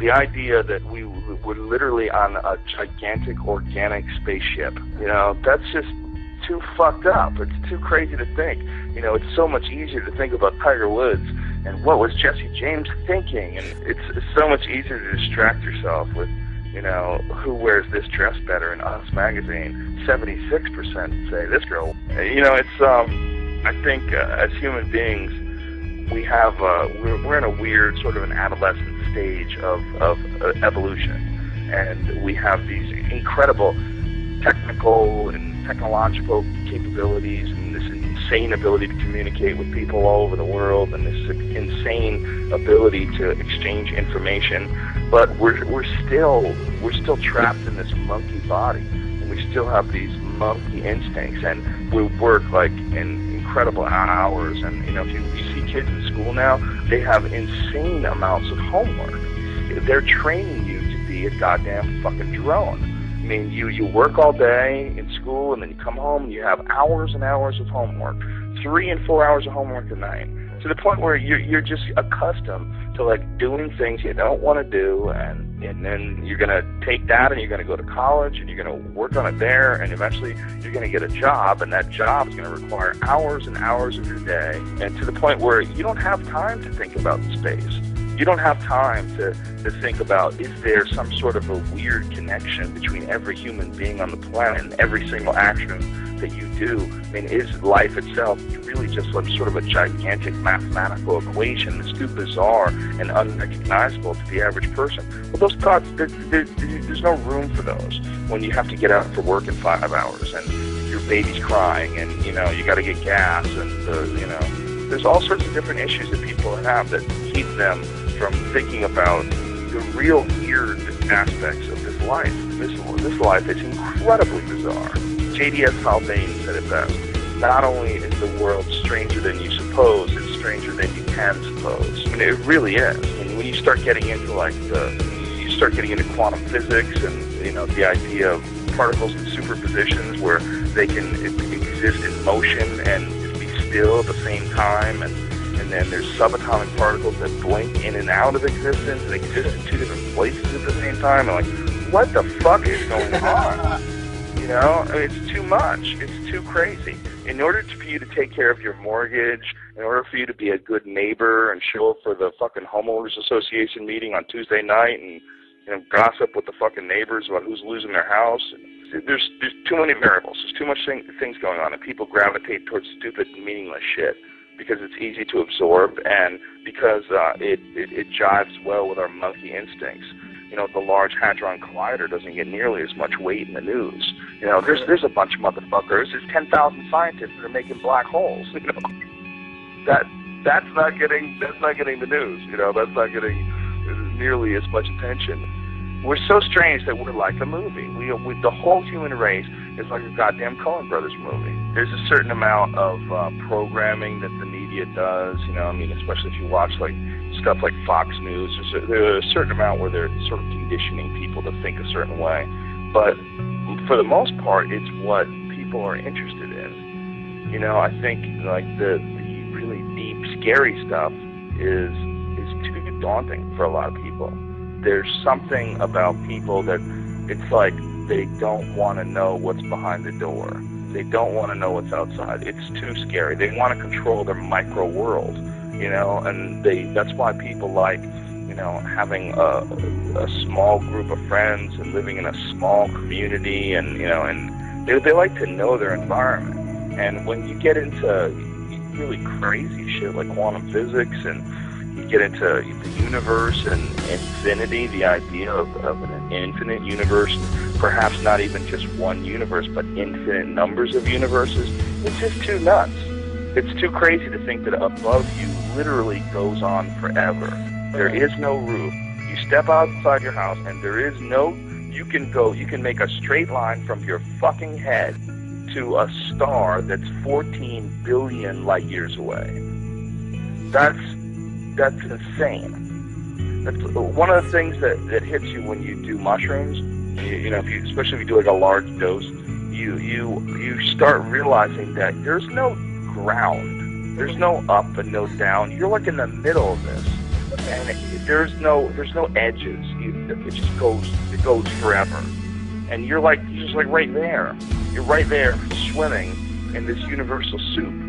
The idea that we're literally on a gigantic organic spaceship, you know, that's just too fucked up. It's too crazy to think. You know, it's so much easier to think about Tiger Woods and what was Jesse James thinking, and it's so much easier to distract yourself with, you know, who wears this dress better in Us magazine. 76% say this girl. You know, it's I think as human beings, we have we're in a weird sort of an adolescent stage of evolution, and we have these incredible technical and technological capabilities and this insane ability to communicate with people all over the world and this insane ability to exchange information, but we're still trapped in this monkey body, and we still have these monkey instincts, and we work like in incredible hours. And you know, if you see kids in school now, they have insane amounts of homework. They're training you to be a goddamn fucking drone. I mean, you work all day in school, and then you come home and you have hours and hours of homework, 3 and 4 hours of homework a night, to the point where you're just accustomed to like doing things you don't want to do, and then you're gonna take that and you're gonna go to college and you're gonna work on it there, and eventually you're gonna get a job, and that job is gonna require hours and hours of your day, and to the point where you don't have time to think about space. You don't have time to think about, is there some sort of a weird connection between every human being on the planet and every single action that you do? I mean, is life itself really just like sort of a gigantic mathematical equation that's too bizarre and unrecognizable to the average person? Well, those thoughts, there's no room for those when you have to get out for work in 5 hours and your baby's crying and, you know, you got to get gas and, you know, there's all sorts of different issues that people have that keep them from thinking about the real weird aspects of this life. This life is incredibly bizarre. J.D.S. Haldane said it best. Not only is the world stranger than you suppose, it's stranger than you can suppose. I mean, it really is. I mean, when you start getting into like quantum physics and, you know, the idea of particles in superpositions where they can exist in motion and be still at the same time, and then there's subatomic particles that blink in and out of existence and exist in 2 different places at the same time. And like, what the fuck is going on? You know, I mean, it's too much. It's too crazy. In order for you to take care of your mortgage, in order for you to be a good neighbor and show up for the fucking homeowners association meeting on Tuesday night and, you know, gossip with the fucking neighbors about who's losing their house, there's too many variables. There's too much things going on, and people gravitate towards stupid, meaningless shit because it's easy to absorb and because it jives well with our monkey instincts. You know, the Large Hadron Collider doesn't get nearly as much weight in the news. You know, there's a bunch of motherfuckers. There's 10,000 scientists that are making black holes. You know, that's not getting the news. You know, that's not getting nearly as much attention. We're so strange that we're like a movie. The whole human race is like a goddamn Coen Brothers movie. There's a certain amount of programming that the media does, you know, I mean, especially if you watch like stuff like Fox News, there's a certain amount where they're sort of conditioning people to think a certain way. But for the most part, it's what people are interested in. You know, I think like the really deep, scary stuff is too daunting for a lot of people. There's something about people that it's like they don't want to know what's behind the door. They don't want to know what's outside. It's too scary. They want to control their micro world, you know, and that's why people like, you know, having a small group of friends and living in a small community, and, you know, and they like to know their environment. And when you get into really crazy shit like quantum physics, and you get into the universe and infinity, the idea of an infinite universe, perhaps not even just one universe, but infinite numbers of universes, it's just too nuts. It's too crazy to think that above you literally goes on forever. There is no roof. You step outside your house and there is no, you can make a straight line from your fucking head to a star that's 14 billion light years away. That's insane. That's one of the things that hits you when you do mushrooms. You know, especially if you do like a large dose, you start realizing that there's no ground, there's no up and no down. You're like in the middle of this, and there's no edges. it just goes forever. And you're just like right there. You're right there swimming in this universal soup.